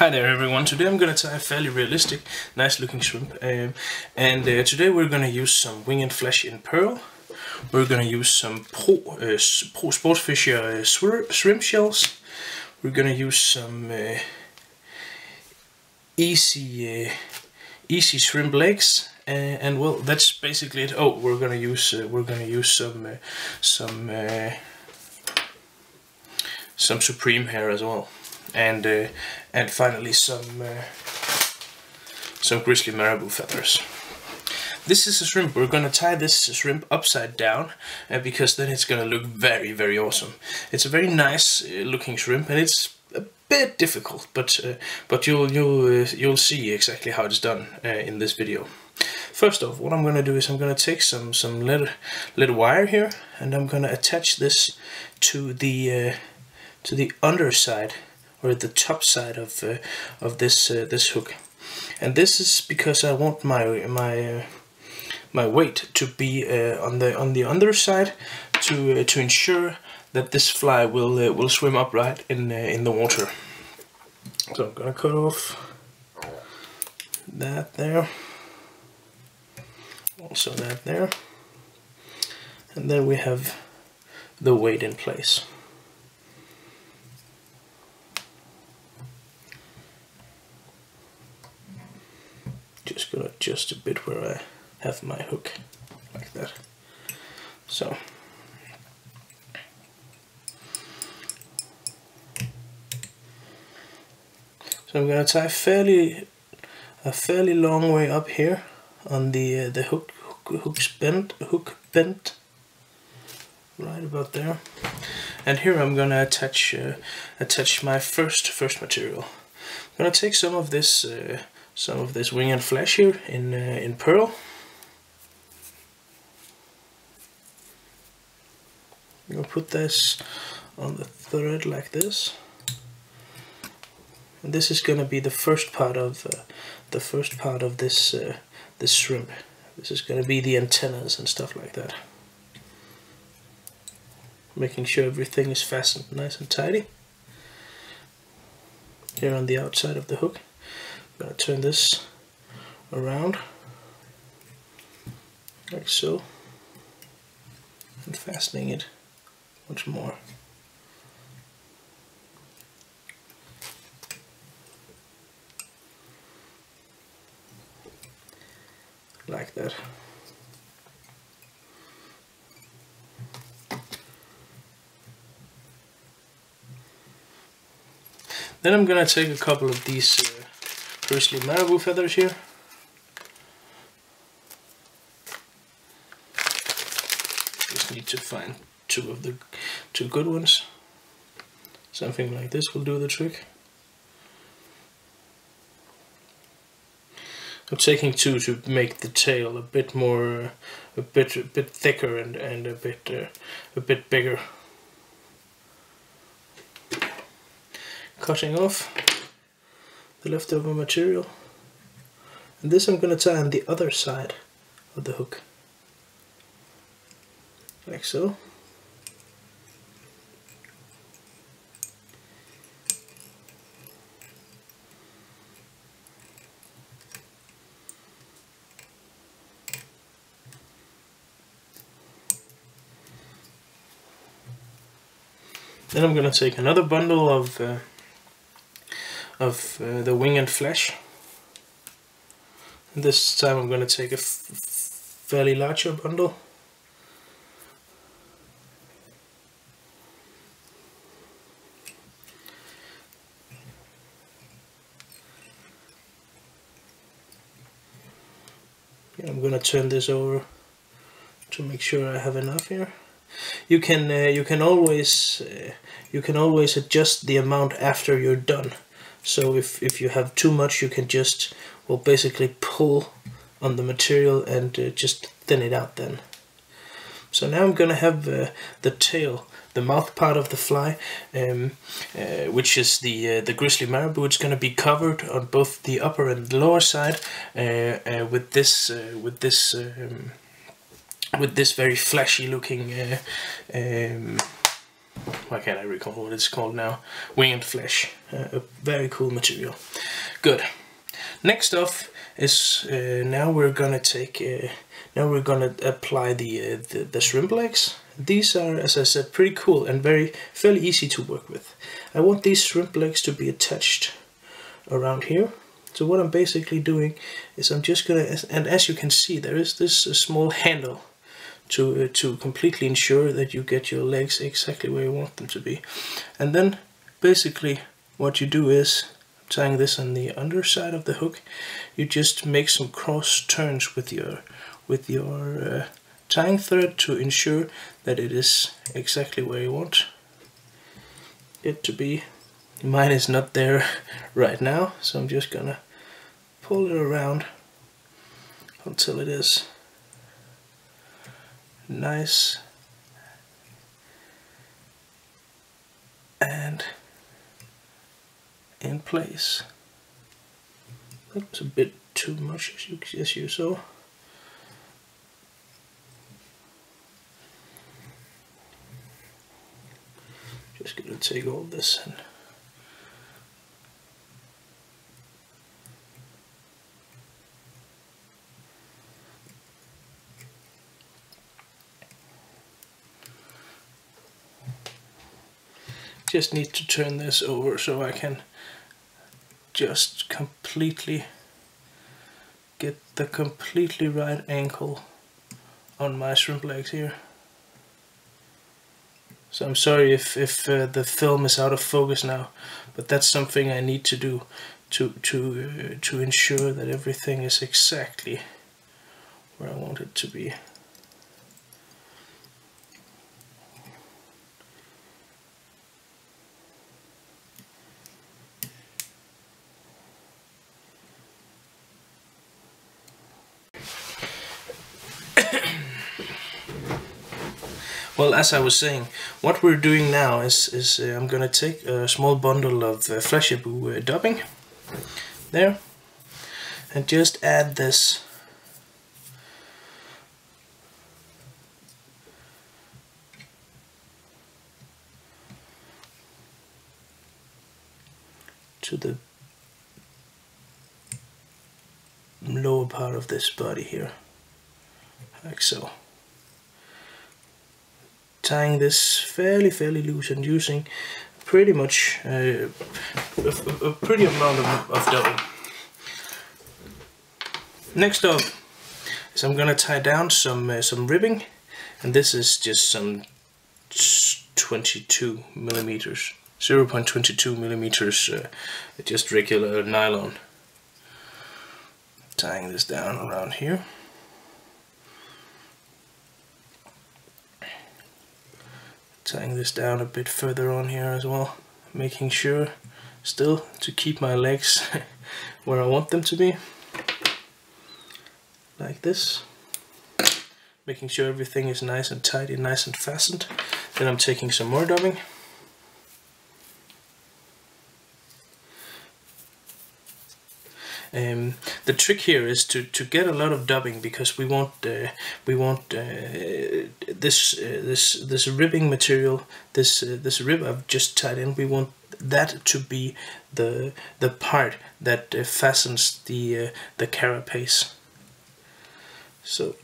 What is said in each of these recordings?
Hi there everyone, today I'm going to tie a fairly realistic, nice looking shrimp, and today we're going to use some wing and flesh in pearl. We're going to use some Pro Sportfisher shrimp shells. We're going to use some easy shrimp legs, and well, that's basically it. Oh, we're going to use some supreme hair as well. And finally some grizzly marabou feathers. This is a shrimp. We're gonna tie this shrimp upside down because then it's gonna look very, very awesome. It's a very nice looking shrimp, and it's a bit difficult, but you'll see exactly how it's done in this video. First off, what I'm gonna do is I'm gonna take some little wire here, and I'm gonna attach this to the underside, or the top side of this hook, and this is because I want my weight to be on the underside to ensure that this fly will swim upright in the water. So I'm gonna cut off that there, also that there, and then we have the weight in place. Just gonna adjust a bit where I have my hook, like that. So I'm gonna tie a fairly long way up here on the hook bent, right about there. And here I'm gonna attach my first material. I'm gonna take some of this wing and flesh here in pearl. I'm gonna put this on the thread like this, and this is gonna be the first part of this this shrimp. This is gonna be the antennas and stuff like that. Making sure everything is fastened nice and tidy. Here on the outside of the hook. I'm going to turn this around like so, and fastening it once more. Like that. Then I'm going to take a couple of these grizzly marabou feathers here. Just need to find two good ones. Something like this will do the trick. I'm taking two to make the tail a bit more, a bit thicker and a bit bigger. Cutting off the leftover material, and this I'm going to tie on the other side of the hook, like so. Then I'm going to take another bundle of the wing and flesh. And this time I'm going to take a fairly larger bundle. And I'm going to turn this over to make sure I have enough here. You can always adjust the amount after you're done. So if you have too much, you can just, well, basically pull on the material and just thin it out then. So now I'm gonna have the tail, the mouth part of the fly, which is the grizzly marabou. It's gonna be covered on both the upper and the lower side with this very flashy looking, why can't I recall what it's called now? Winged flesh. A very cool material. Good. Next off is now we're gonna apply the shrimp legs. These are, as I said, pretty cool and fairly easy to work with. I want these shrimp legs to be attached around here. So what I'm basically doing is I'm just gonna, and as you can see, there is this small handle to completely ensure that you get your legs exactly where you want them to be. And then basically what you do is, tying this on the underside of the hook, you just make some cross turns with your tying thread to ensure that it is exactly where you want it to be. Mine is not there right now, so I'm just gonna pull it around until it is nice and in place. That was a bit too much, as you saw. Just gonna take all this and just need to turn this over so I can just completely get the completely right angle on my shrimp legs here. So I'm sorry if the film is out of focus now, but that's something I need to do to ensure that everything is exactly where I want it to be. Well, as I was saying, what we're doing now is I'm gonna take a small bundle of Flashabou dubbing there and just add this to the lower part of this body here, like so. Tying this fairly loose and using pretty much a pretty amount of dubbing. Next up is I'm gonna tie down some ribbing, and this is just some 22 millimeters, 0.22 millimeters, just regular nylon. Tying this down around here. Tying this down a bit further on here as well, making sure still to keep my legs where I want them to be, like this, making sure everything is nice and tidy, nice and fastened. Then I'm taking some more dubbing. The trick here is to get a lot of dubbing, because we want this ribbing material, this rib I've just tied in. We want that to be the part that fastens the carapace. So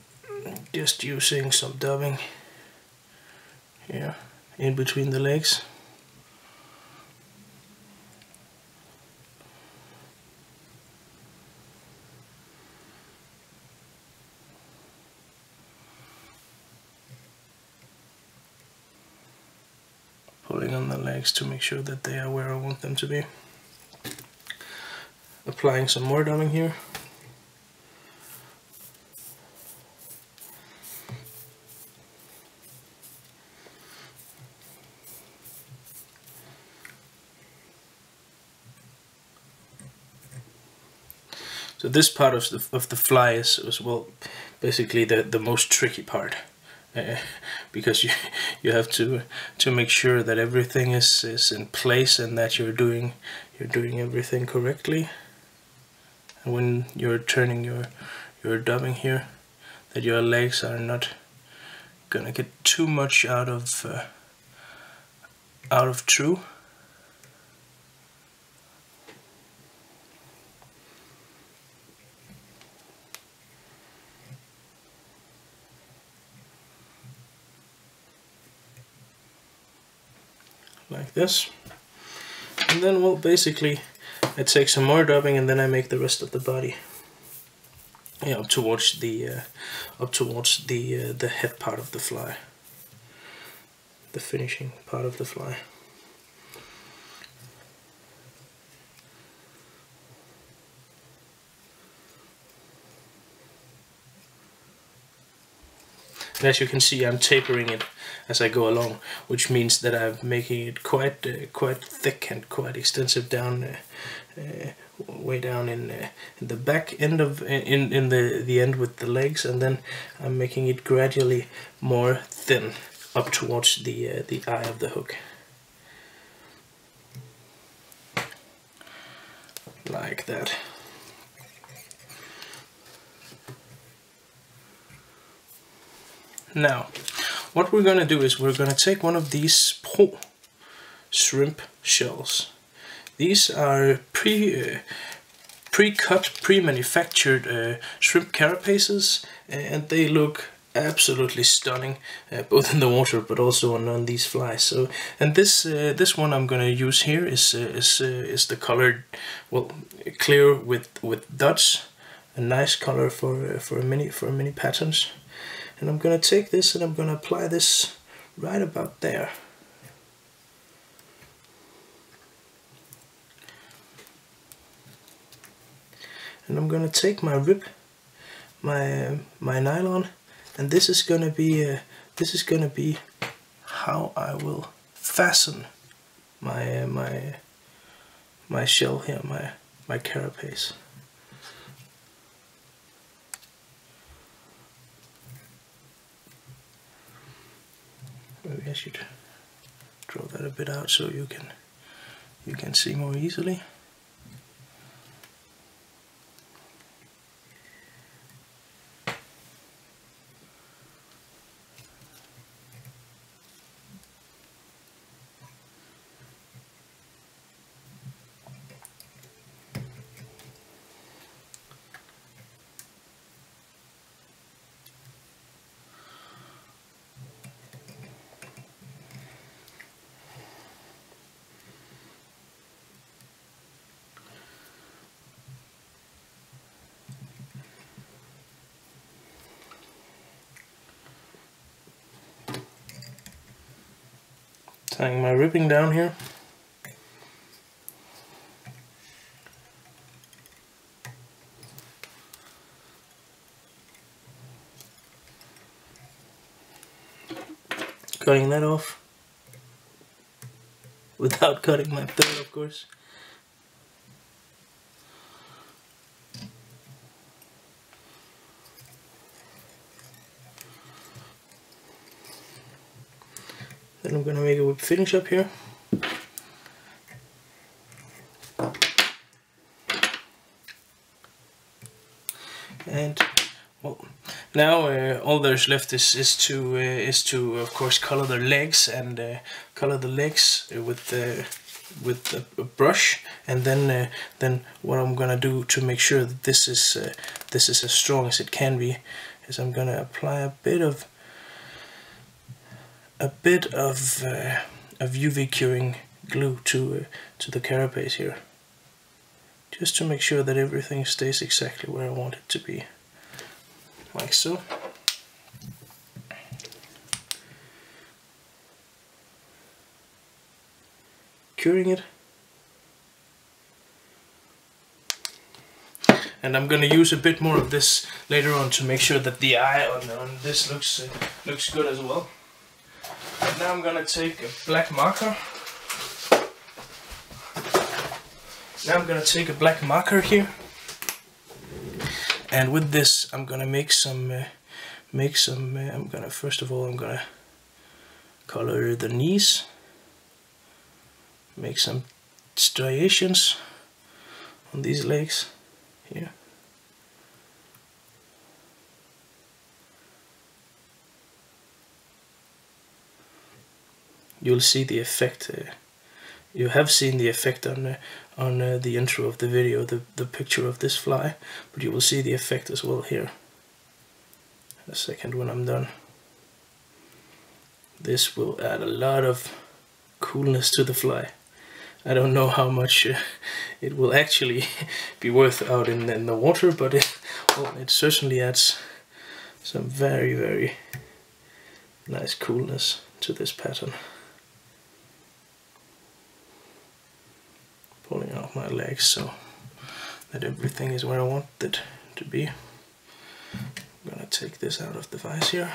just using some dubbing here in between the legs. Pulling on the legs to make sure that they are where I want them to be. Applying some more dubbing here. So this part of the fly is well, basically the most tricky part, because you have to make sure that everything is in place and that you're doing everything correctly. And when you're turning your dubbing here, that your legs are not gonna get too much out of true. Like this. And then, well, basically I take some more dubbing and then I make the rest of the body, up towards the head part of the fly, the finishing part of the fly. And as you can see, I'm tapering it as I go along, which means that I'm making it quite thick and quite extensive down, way down in the back end of in the end with the legs, and then I'm making it gradually more thin up towards the eye of the hook, like that. Now, what we're going to do is we're going to take one of these pro shrimp shells. These are pre-cut, pre-manufactured shrimp carapaces, and they look absolutely stunning, both in the water but also on these flies. So, and this one I'm going to use here is the colored, well, clear with dots, a nice color for many patterns. And I'm going to take this and I'm going to apply this right about there. And I'm going to take my rib, my nylon, and this is going to be how I will fasten my shell here, my carapace. Maybe I should draw that a bit out so you can see more easily. Tying my ribbing down here. Cutting that off without cutting my thread, of course. Then I'm going to make a whip finish up here. And well, now all there's left is to of course color the legs, and color the legs with a brush, and then what I'm gonna do to make sure that this is as strong as it can be is I'm gonna apply a bit of UV curing glue to the carapace here, just to make sure that everything stays exactly where I want it to be, like so. Curing it. And I'm going to use a bit more of this later on to make sure that the eye on this looks good as well. And now I'm going to take a black marker. Now I'm going to take a black marker here. And with this, I'm gonna make some. First of all, I'm gonna color the knees. Make some striations on these legs here. You'll see the effect. You have seen the effect on the intro of the video, the picture of this fly, but you will see the effect as well here. A second when I'm done. This will add a lot of coolness to the fly. I don't know how much it will actually be worth out in the water, but it certainly adds some very, very nice coolness to this pattern. Pulling out my legs so that everything is where I want it to be. I'm gonna take this out of the vise here.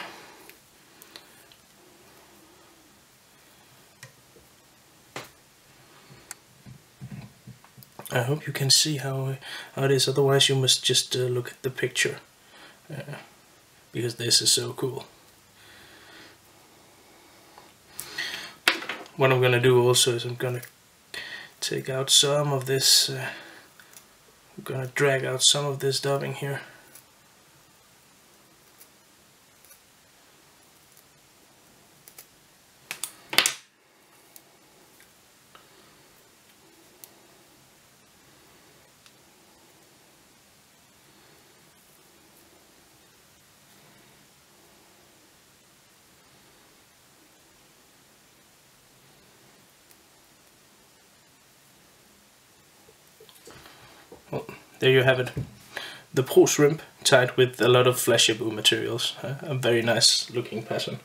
I hope you can see how it is, otherwise you must just look at the picture, because this is so cool. What I'm gonna do also is I'm gonna take out some of this, I'm gonna drag out some of this dubbing here. Well, there you have it. The pro shrimp tied with a lot of flashaboo materials. A very nice looking pattern.